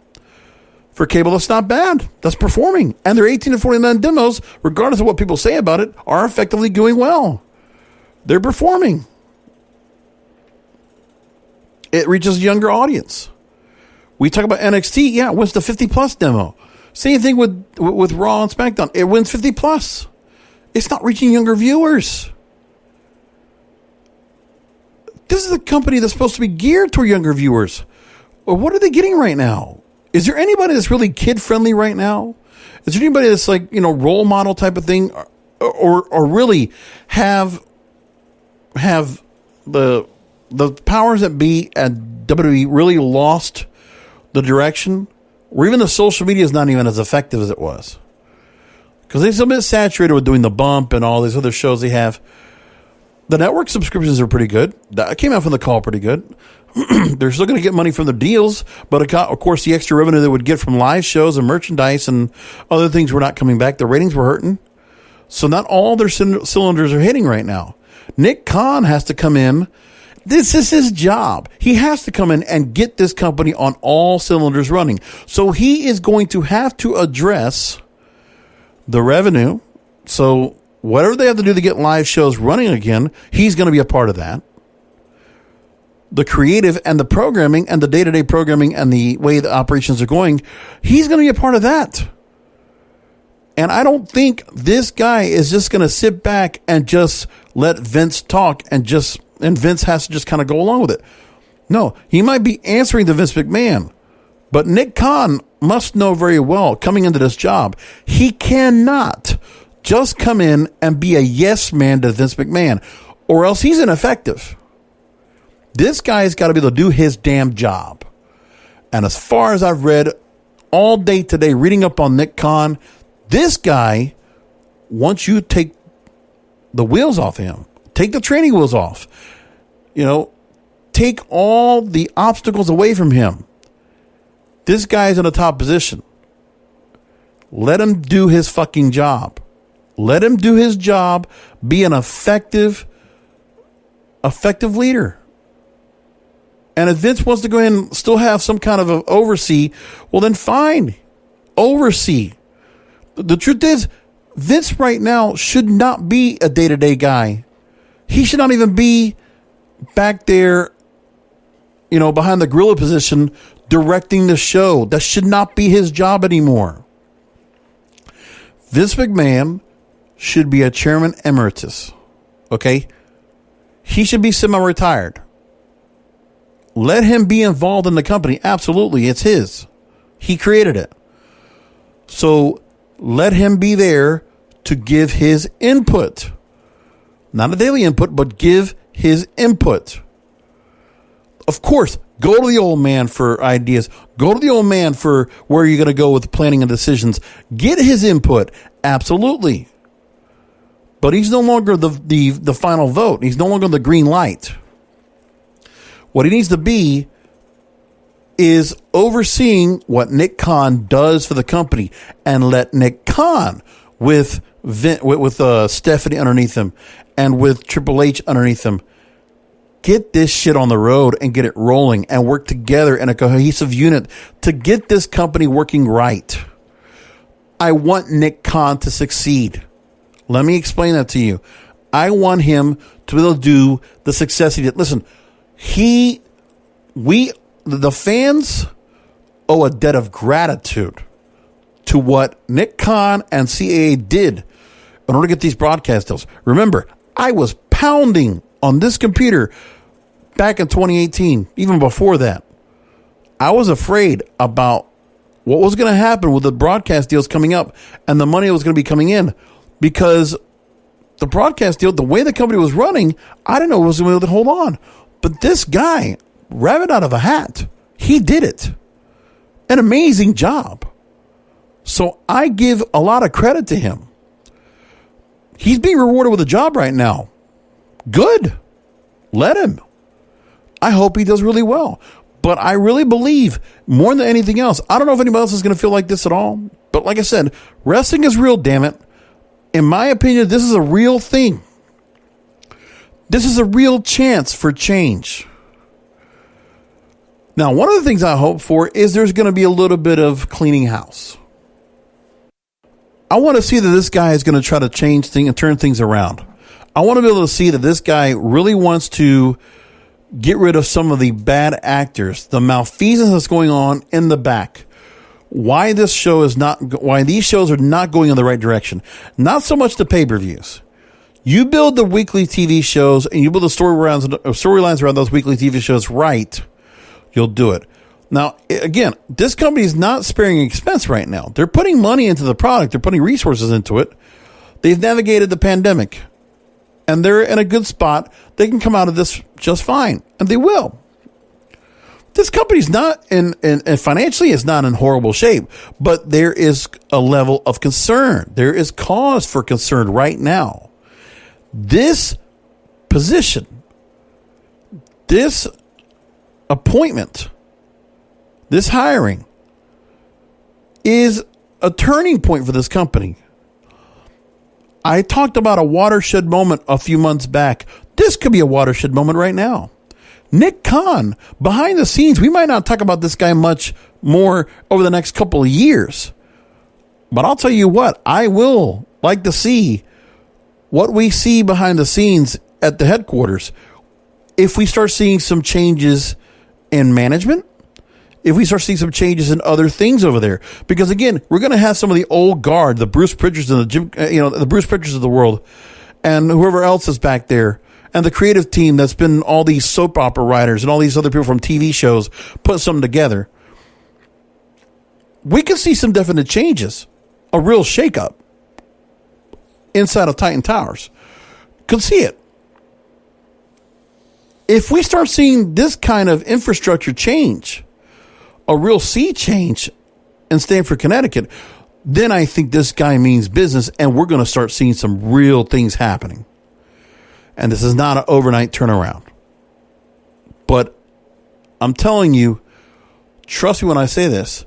For cable, that's not bad. That's performing. And their 18 to 49 demos, regardless of what people say about it, are effectively doing well. They're performing. It reaches a younger audience. We talk about NXT. Yeah, it wins the 50-plus demo. Same thing with Raw and SmackDown. It wins 50-plus. It's not reaching younger viewers. This is a company that's supposed to be geared toward younger viewers. Well, what are they getting right now? Is there anybody that's really kid-friendly right now? Is there anybody that's role model type of thing? Or really have the powers that be at WWE really lost the direction? Or even the social media is not even as effective as it was? because they're still a bit saturated with doing The Bump and all these other shows they have. The network subscriptions are pretty good. That came out from the call pretty good. They're still going to get money from the deals, but of course the extra revenue they would get from live shows and merchandise and other things were not coming back. The ratings were hurting. So not all their cylinders are hitting right now. Nick Kahn has to come in. This is his job. He has to come in and get this company on all cylinders running. So he is going to have to address the revenue. So whatever they have to do to get live shows running again, he's going to be a part of that. The creative and the programming and the day-to-day programming and the way the operations are going, he's going to be a part of that. And I don't think this guy is just going to sit back and just let Vince talk and Vince has to just kind of go along with it. No, he might be answering to Vince McMahon, but Nick Kahn must know very well coming into this job, he cannot just come in and be a yes man to Vince McMahon, or else he's ineffective. This guy's got to be able to do his damn job. And as far as I've read all day today, reading up on Nick Kahn, this guy, once you take the wheels off him, take the training wheels off, take all the obstacles away from him, this guy's in a top position. Let him do his fucking job. Let him do his job, be an effective leader. And if Vince wants to go in and still have some kind of an oversee, well then fine. Oversee. The truth is, Vince right now should not be a day-to-day guy. He should not even be back there, behind the gorilla position directing the show. That should not be his job anymore. Vince McMahon should be a chairman emeritus. Okay? He should be semi-retired. Let him be involved in the company. Absolutely. It's his. He created it. So let him be there to give his input. Not a daily input, but give his input. Of course, go to the old man for ideas. Go to the old man for where you're going to go with planning and decisions. Get his input. Absolutely. But he's no longer the final vote. He's no longer the green light. What he needs to be is overseeing what Nick Kahn does for the company, and let Nick Kahn with Stephanie underneath him and with Triple H underneath him get this shit on the road and get it rolling and work together in a cohesive unit to get this company working right. I want Nick Kahn to succeed. Let me explain that to you. I want him to be able to do the success he did. Listen, the fans owe a debt of gratitude to what Nick Kahn and CAA did in order to get these broadcast deals. Remember, I was pounding on this computer back in 2018, even before that. I was afraid about what was going to happen with the broadcast deals coming up and the money that was going to be coming in, because the broadcast deal, the way the company was running, I didn't know it was going to be able to hold on. But this guy, rabbit out of a hat, he did it. An amazing job. So I give a lot of credit to him. He's being rewarded with a job right now. Good. Let him. I hope he does really well. But I really believe, more than anything else, I don't know if anybody else is going to feel like this at all. But like I said, wrestling is real, damn it. In my opinion, this is a real thing. This is a real chance for change. Now, one of the things I hope for is there's going to be a little bit of cleaning house. I want to see that this guy is going to try to change things and turn things around. I want to be able to see that this guy really wants to get rid of some of the bad actors, the malfeasance that's going on in the back. Why these shows are not going in the right direction. Not so much the pay-per-views. You build the weekly TV shows and you build the storylines around those weekly TV shows right, you'll do it. Now, again, this company is not sparing expense right now. They're putting money into the product. They're putting resources into it. They've navigated the pandemic, and they're in a good spot. They can come out of this just fine, and they will. This company's not and financially is not in horrible shape, but there is a level of concern. There is cause for concern right now. This position, this appointment, this hiring is a turning point for this company. I talked about a watershed moment a few months back. This could be a watershed moment right now. Nick Kahn, behind the scenes, we might not talk about this guy much more over the next couple of years. But I'll tell you what, I will like to see what we see behind the scenes at the headquarters. If we start seeing some changes in management, if we start seeing some changes in other things over there, because again, we're going to have some of the old guard, the Bruce Pritchards and the Bruce Pritchards of the world, and whoever else is back there, and the creative team that's been all these soap opera writers and all these other people from TV shows put something together. We can see some definite changes, a real shakeup inside of Titan Towers. Could see it. If we start seeing this kind of infrastructure change, a real sea change in Stamford, Connecticut, then I think this guy means business, and we're going to start seeing some real things happening. And this is not an overnight turnaround. But I'm telling you, trust me when I say this,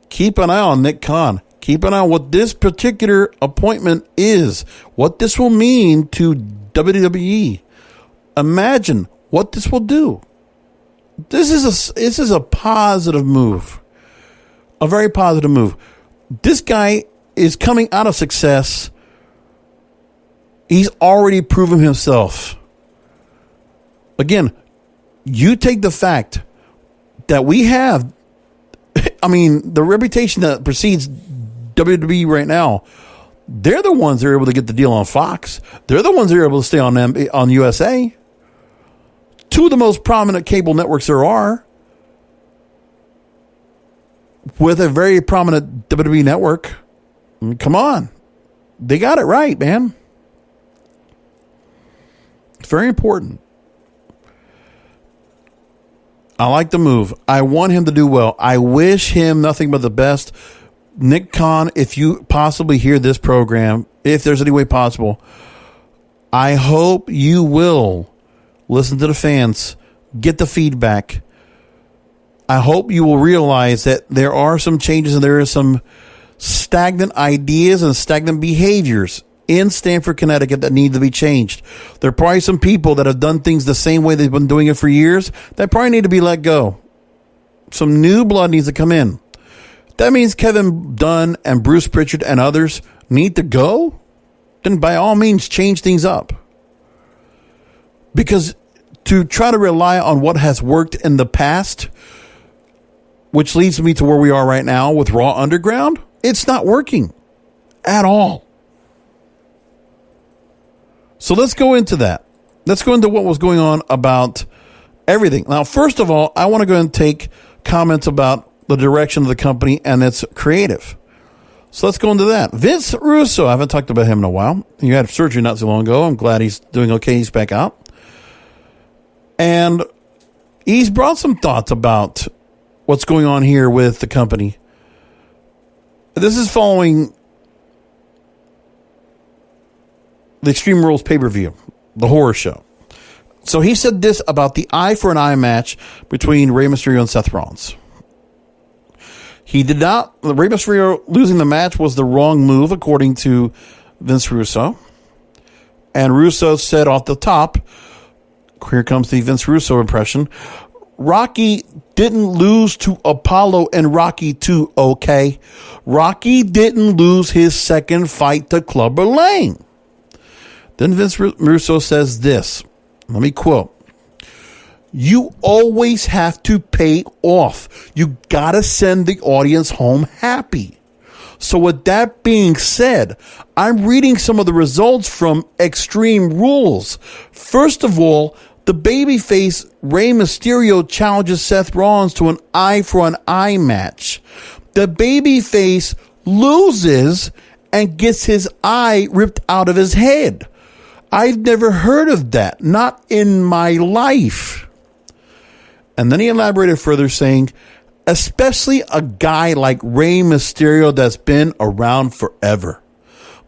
keep an eye on Nick Kahn. Keep an eye on what this particular appointment is, what this will mean to WWE. Imagine what this will do. This is a positive move, a very positive move. This guy is coming out of success. He's already proven himself. Again, you take the fact that we have, the reputation that precedes WWE right now. They're the ones that are able to get the deal on Fox. They're the ones that are able to stay on USA. Two of the most prominent cable networks there are, with a very prominent WWE network. Come on. They got it right, man. It's very important. I like the move. I want him to do well. I wish him nothing but the best. Nick Kahn, if you possibly hear this program, if there's any way possible, I hope you will listen to the fans, get the feedback. I hope you will realize that there are some changes and there is some stagnant ideas and stagnant behaviors in Stamford, Connecticut that need to be changed. There are probably some people that have done things the same way they've been doing it for years that probably need to be let go. Some new blood needs to come in. That means Kevin Dunn and Bruce Pritchard and others need to go. Then by all means, change things up. Because to try to rely on what has worked in the past, which leads me to where we are right now with Raw Underground, it's not working at all. So let's go into that. Let's go into what was going on about everything. Now, first of all, I want to go and take comments about the direction of the company and its creative. So let's go into that. Vince Russo, I haven't talked about him in a while. He had surgery not so long ago. I'm glad he's doing okay. He's back out. And he's brought some thoughts about what's going on here with the company. This is following the Extreme Rules pay-per-view, the horror show. So he said this about the eye for an eye match between Rey Mysterio and Seth Rollins. He did not, Rey Mysterio losing the match was the wrong move, according to Vince Russo. And Russo said off the top, here comes the Vince Russo impression, Rocky didn't lose to Apollo in Rocky 2, okay? Rocky didn't lose his second fight to Clubber Lang. Then Vince Russo says this, let me quote, you always have to pay off. You got to send the audience home happy. So with that being said, I'm reading some of the results from Extreme Rules. First of all, the babyface Rey Mysterio challenges Seth Rollins to an eye for an eye match. The babyface loses and gets his eye ripped out of his head. I've never heard of that. Not in my life. And then he elaborated further, saying, especially a guy like Rey Mysterio that's been around forever.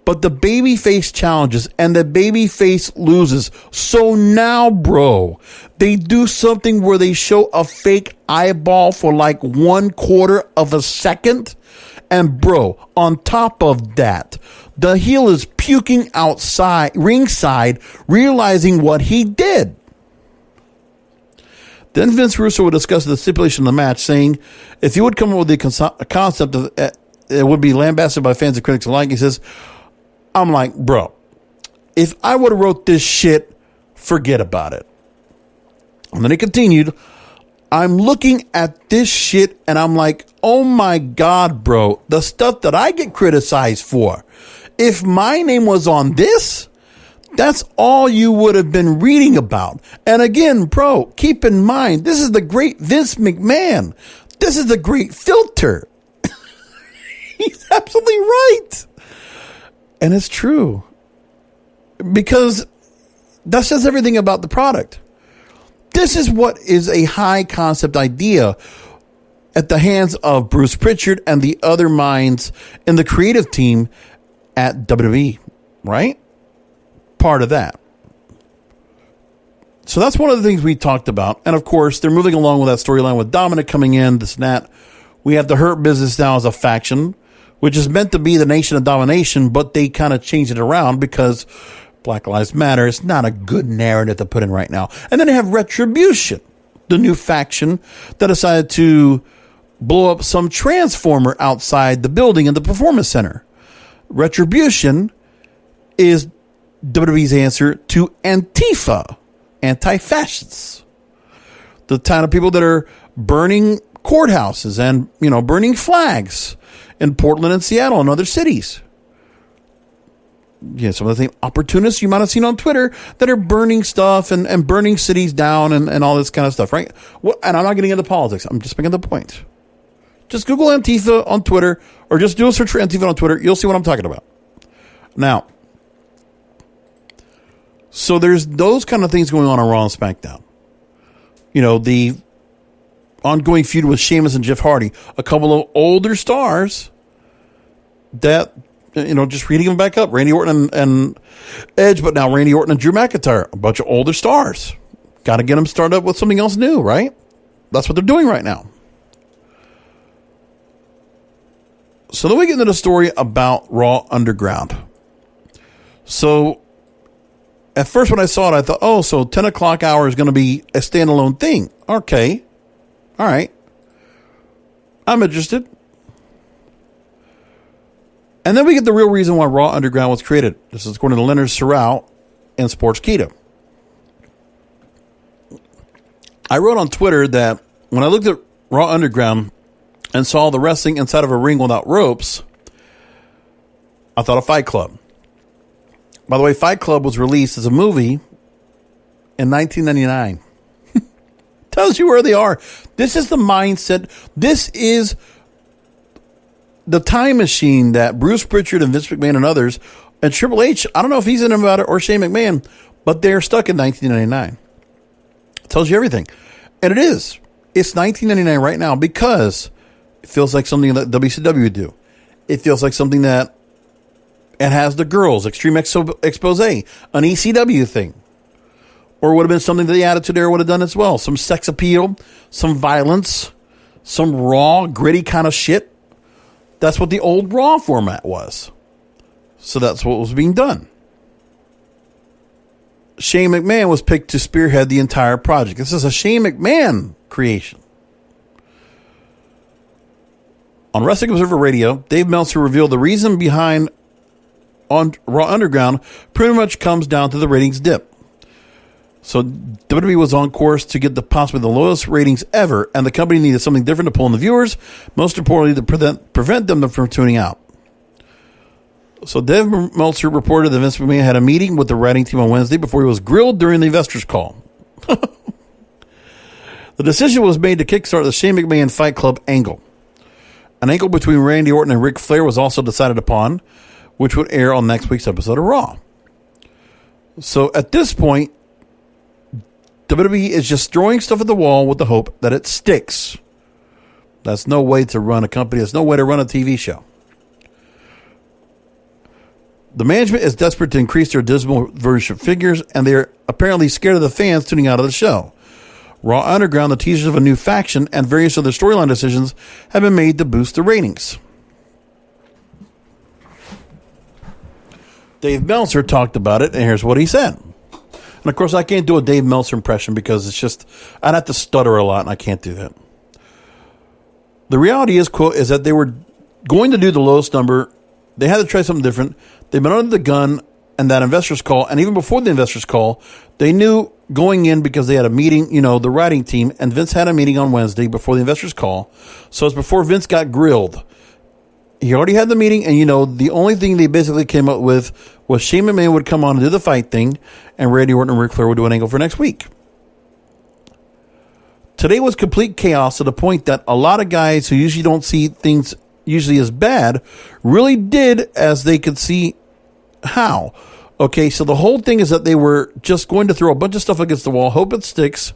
But the babyface challenges and the babyface loses. So now, bro, they do something where they show a fake eyeball for like 1/4 of a second. And bro, on top of that, the heel is puking outside, ringside, realizing what he did. Then Vince Russo would discuss the stipulation of the match, saying, if he would come up with the concept of it would be lambasted by fans and critics alike, he says, I'm like, bro, if I would have wrote this shit, forget about it. And then he continued, I'm looking at this shit and I'm like, oh my God, bro, the stuff that I get criticized for. If my name was on this, that's all you would have been reading about. And again, bro, keep in mind, this is the great Vince McMahon. This is the great filter. He's absolutely right. And it's true. Because that says everything about the product. This is what is a high concept idea at the hands of Bruce Pritchard and the other minds in the creative team at WWE, right? Part of that. So that's one of the things we talked about. And of course, they're moving along with that storyline with Dominic coming in, this and that. We have the Hurt Business now as a faction, which is meant to be the Nation of Domination, but they kind of changed it around because Black Lives Matter is not a good narrative to put in right now. And then they have Retribution, the new faction that decided to blow up some transformer outside the building in the Performance Center. Retribution is WWE's answer to Antifa, anti-fascists. The kind of people that are burning courthouses and, burning flags in Portland and Seattle and other cities. Yeah, some of the opportunists you might have seen on Twitter that are burning stuff and burning cities down and all this kind of stuff, right? Well, and I'm not getting into politics. I'm just making the point. Just Google Antifa on Twitter or just do a search for Antifa on Twitter. You'll see what I'm talking about. Now, so there's those kind of things going on Raw and SmackDown. The ongoing feud with Sheamus and Jeff Hardy, a couple of older stars that, just reading them back up. Randy Orton and Edge, but now Randy Orton and Drew McIntyre, a bunch of older stars. Got to get them started up with something else new, right? That's what they're doing right now. So then we get into the story about Raw Underground. So at first when I saw it, I thought, so 10 o'clock hour is going to be a standalone thing. Okay. All right. I'm interested. And then we get the real reason why Raw Underground was created. This is according to Leonard Sorrell in Sportskeeda. I wrote on Twitter that when I looked at Raw Underground and saw the wrestling inside of a ring without ropes, I thought of Fight Club. By the way, Fight Club was released as a movie in 1999. Tells you where they are. This is the mindset. This is the time machine that Bruce Pritchard and Vince McMahon and others, and Triple H, I don't know if he's in about it or Shane McMahon, but they're stuck in 1999. It tells you everything. And it is. It's 1999 right now because it feels like something that WCW would do. It feels like something that it has the girls, Extreme Expose, an ECW thing. Or would have been something that the Attitude Era would have done as well. Some sex appeal, some violence, some raw, gritty kind of shit. That's what the old Raw format was. So that's what was being done. Shane McMahon was picked to spearhead the entire project. This is a Shane McMahon creation. On Wrestling Observer Radio, Dave Meltzer revealed the reason behind on Raw Underground pretty much comes down to the ratings dip. So WWE was on course to get possibly the lowest ratings ever, and the company needed something different to pull in the viewers, most importantly to prevent them from tuning out. So Dave Meltzer reported that Vince McMahon had a meeting with the writing team on Wednesday before he was grilled during the investors' call. The decision was made to kickstart the Shane McMahon Fight Club angle. An angle between Randy Orton and Ric Flair was also decided upon, which would air on next week's episode of Raw. So at this point, WWE is just throwing stuff at the wall with the hope that it sticks. That's no way to run a company. That's no way to run a TV show. The management is desperate to increase their dismal viewership figures, and they're apparently scared of the fans tuning out of the show. Raw Underground, the teasers of a new faction, and various other storyline decisions have been made to boost the ratings. Dave Meltzer talked about it, and here's what he said. And, of course, I can't do a Dave Meltzer impression because it's just, I'd have to stutter a lot, and I can't do that. The reality is, quote, is that they were going to do the lowest number. They had to try something different. They've been under the gun and that investors call, and even before the investors call, they knew going in because they had a meeting, the writing team, and Vince had a meeting on Wednesday before the investors call. So it's before Vince got grilled. He already had the meeting, and the only thing they basically came up with was Shane McMahon would come on and do the fight thing, and Randy Orton and Ric Flair would do an angle for next week. Today was complete chaos to the point that a lot of guys who usually don't see things usually as bad really did as they could see how. Okay, so the whole thing is that they were just going to throw a bunch of stuff against the wall, hope it sticks.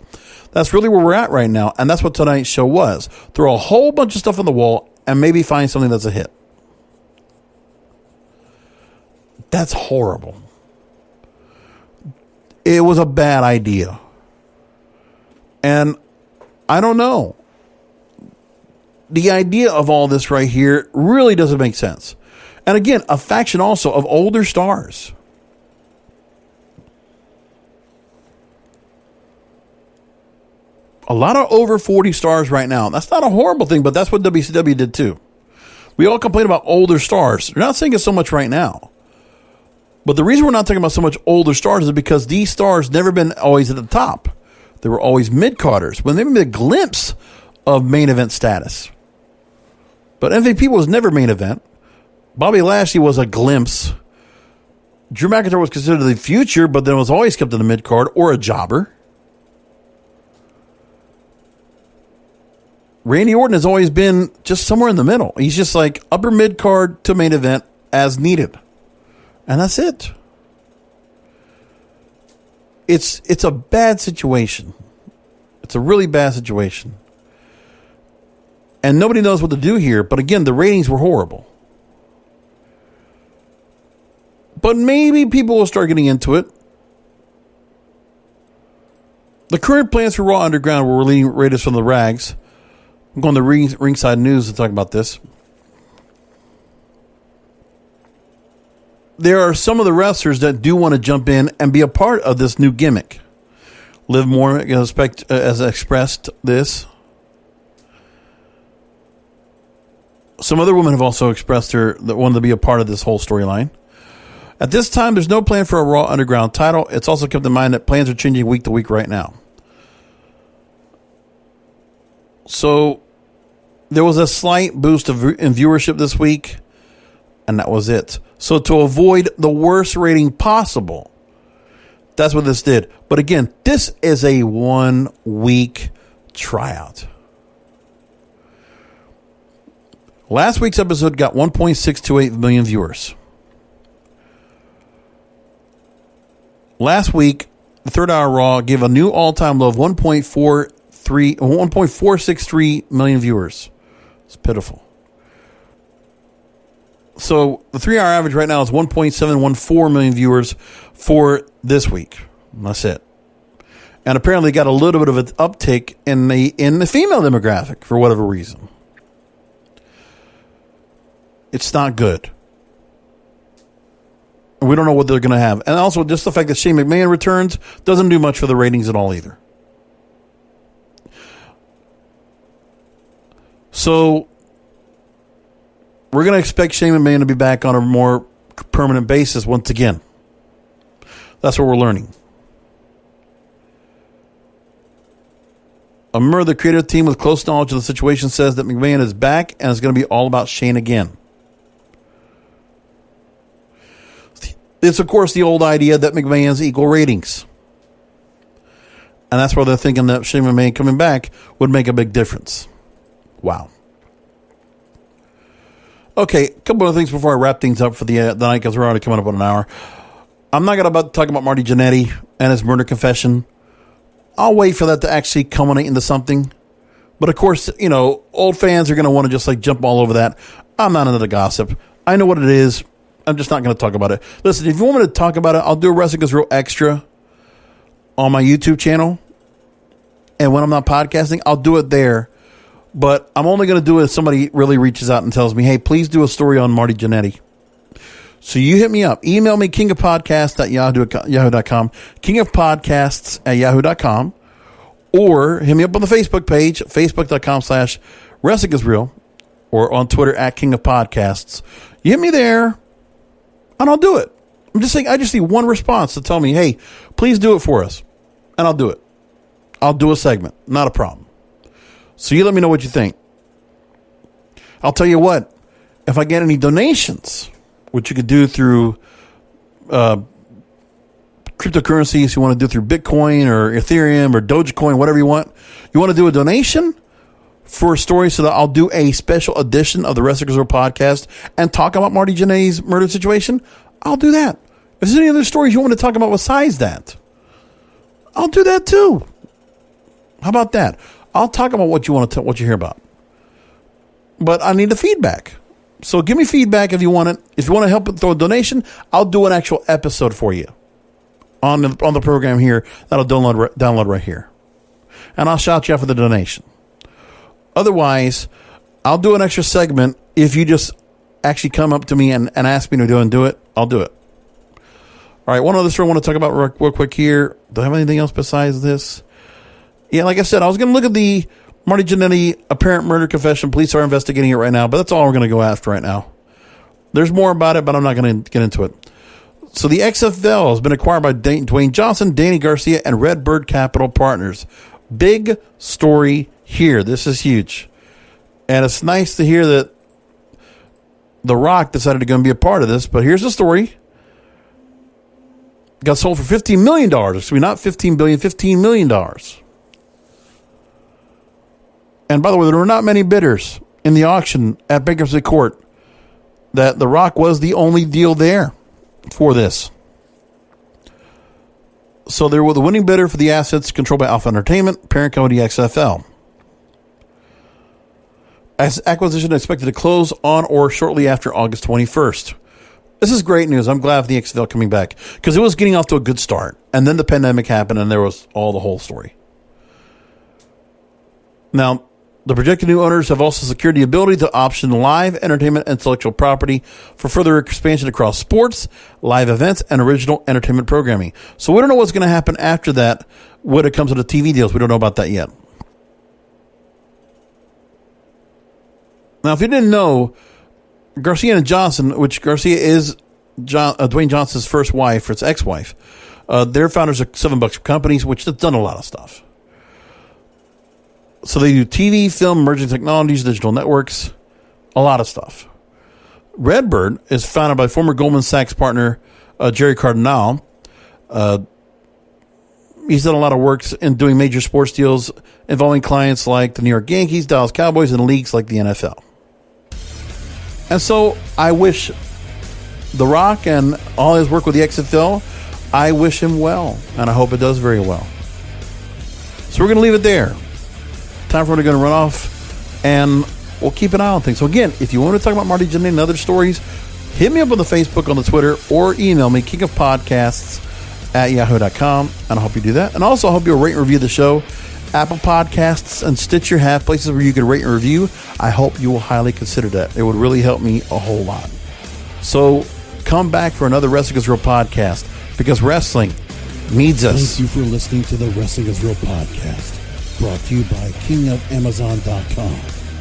That's really where we're at right now, and that's what tonight's show was. Throw a whole bunch of stuff on the wall and maybe find something that's a hit. That's horrible. It was a bad idea. And I don't know. The idea of all this right here really doesn't make sense. And again, a faction also of older stars. A lot of over 40 stars right now. That's not a horrible thing, but that's what WCW did too. We all complain about older stars. We're not saying it so much right now. But the reason we're not talking about so much older stars is because these stars never been always at the top. They were always mid-carders. When they made a glimpse of main event status. But MVP was never main event. Bobby Lashley was a glimpse. Drew McIntyre was considered the future, but then was always kept in the mid-card or a jobber. Randy Orton has always been just somewhere in the middle. He's just like upper mid-card to main event as needed. And that's it. It's a bad situation. It's a really bad situation. And nobody knows what to do here. But again, the ratings were horrible. But maybe people will start getting into it. The current plans for Raw Underground were rated from the rags. I'm going to Ringside News to talk about this. There are some of the wrestlers that do want to jump in and be a part of this new gimmick. Liv Morgan has expressed this. Some other women have also expressed that wanted to be a part of this whole storyline. At this time, there's no plan for a Raw Underground title. It's also kept in mind that plans are changing week to week right now. So there was a slight boost in viewership this week, and that was it. So to avoid the worst rating possible, that's what this did. But again, this is a 1 week tryout. Last week's episode got 1.628 million viewers. Last week, the third hour Raw gave a new all-time low of 1.463 million viewers. It's pitiful. So the 3 hour average right now is 1.714 million viewers for this week. And that's it. And apparently got a little bit of an uptick in the female demographic for whatever reason. It's not good. We don't know what they're going to have. And also just the fact that Shane McMahon returns doesn't do much for the ratings at all either. So we're going to expect Shane McMahon to be back on a more permanent basis once again. That's what we're learning. A member of the creative team with close knowledge of the situation says that McMahon is back and it's going to be all about Shane again. It's, of course, the old idea that McMahon's equal ratings. And that's why they're thinking that Shane McMahon coming back would make a big difference. Wow. Okay, a couple of things before I wrap things up for the night, because we're already coming up on an hour. I'm not going to talk about Marty Jannetty and his murder confession. I'll wait for that to actually culminate into something. But of course, old fans are going to want to just like jump all over that. I'm not into the gossip. I know what it is. I'm just not going to talk about it. Listen, if you want me to talk about it, I'll do a Wrestling Goes Real Extra on my YouTube channel. And when I'm not podcasting, I'll do it there. But I'm only going to do it if somebody really reaches out and tells me, hey, please do a story on Marty Jannetty. So you hit me up. Email me kingofpodcast@yahoo.com, kingofpodcasts@yahoo.com, or hit me up on the Facebook page, facebook.com/WrestlingIsReal, or on Twitter @KingofPodcasts. You hit me there, and I'll do it. I'm just saying, I just need one response to tell me, hey, please do it for us, and I'll do it. I'll do a segment. Not a problem. So you let me know what you think. I'll tell you what, if I get any donations, which you could do through cryptocurrencies, you want to do through Bitcoin or Ethereum or Dogecoin, whatever you want. You want to do a donation for a story so that I'll do a special edition of the Wrestling Goes Real podcast and talk about Marty Jannetty's murder situation, I'll do that. If there's any other stories you want me to talk about besides that, I'll do that too. How about that? I'll talk about what you want to what you hear about. But I need the feedback. So give me feedback if you want it. If you want to help throw a donation, I'll do an actual episode for you on the program here. That'll download right here. And I'll shout you out for the donation. Otherwise, I'll do an extra segment if you just actually come up to me and ask me to do it. I'll do it. All right, one other story I want to talk about real quick here. Do I have anything else besides this? Yeah, like I said, I was going to look at the Marty Jannetty apparent murder confession. Police are investigating it right now, but that's all we're going to go after right now. There's more about it, but I'm not going to get into it. So the XFL has been acquired by Dwayne Johnson, Danny Garcia, and Redbird Capital Partners. Big story here. This is huge. And it's nice to hear that The Rock decided to go and be a part of this, but here's the story. Got sold for $15 million. Excuse me, not $15 billion, $15 million. And by the way, there were not many bidders in the auction at bankruptcy court. That The Rock was the only deal there for this. So there was the winning bidder for the assets controlled by Alpha Entertainment, parent company XFL. As acquisition expected to close on or shortly after August 21st. This is great news. I'm glad for the XFL coming back because it was getting off to a good start. And then the pandemic happened and there was the whole story. Now, the projected new owners have also secured the ability to option live entertainment and intellectual property for further expansion across sports, live events, and original entertainment programming. So we don't know what's going to happen after that when it comes to the TV deals. We don't know about that yet. Now, if you didn't know, Garcia and Johnson, which Garcia is Dwayne Johnson's first wife, or his ex-wife, they're founders of $7 Companies, which have done a lot of stuff. So they do TV, film, emerging technologies, digital networks, a lot of stuff. Redbird is founded by former Goldman Sachs partner Jerry Cardinal. He's done a lot of work in doing major sports deals involving clients like the New York Yankees, Dallas Cowboys, and leagues like the NFL. And so I wish The Rock and all his work with the XFL, I wish him well, and I hope it does very well. So we're going to leave it there. Time for him to go and run off, and we'll keep an eye on things. So again, if you want to talk about Marty Jannetty and other stories, hit me up on the Facebook, on the Twitter, or email me, kingofpodcasts@yahoo.com, and I hope you do that. And also, I hope you'll rate and review the show. Apple Podcasts and Stitcher have places where you can rate and review. I hope you will highly consider that. It would really help me a whole lot. So come back for another Wrestling Is Real podcast, because wrestling needs us. Thank you for listening to the Wrestling Is Real podcast, brought to you by KingofAmazon.com.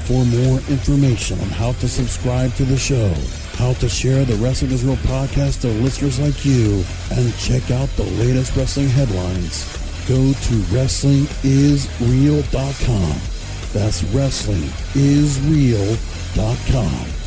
For more information on how to subscribe to the show, how to share the Wrestling Is Real podcast to listeners like you, and check out the latest wrestling headlines, go to WrestlingIsReal.com. That's WrestlingIsReal.com.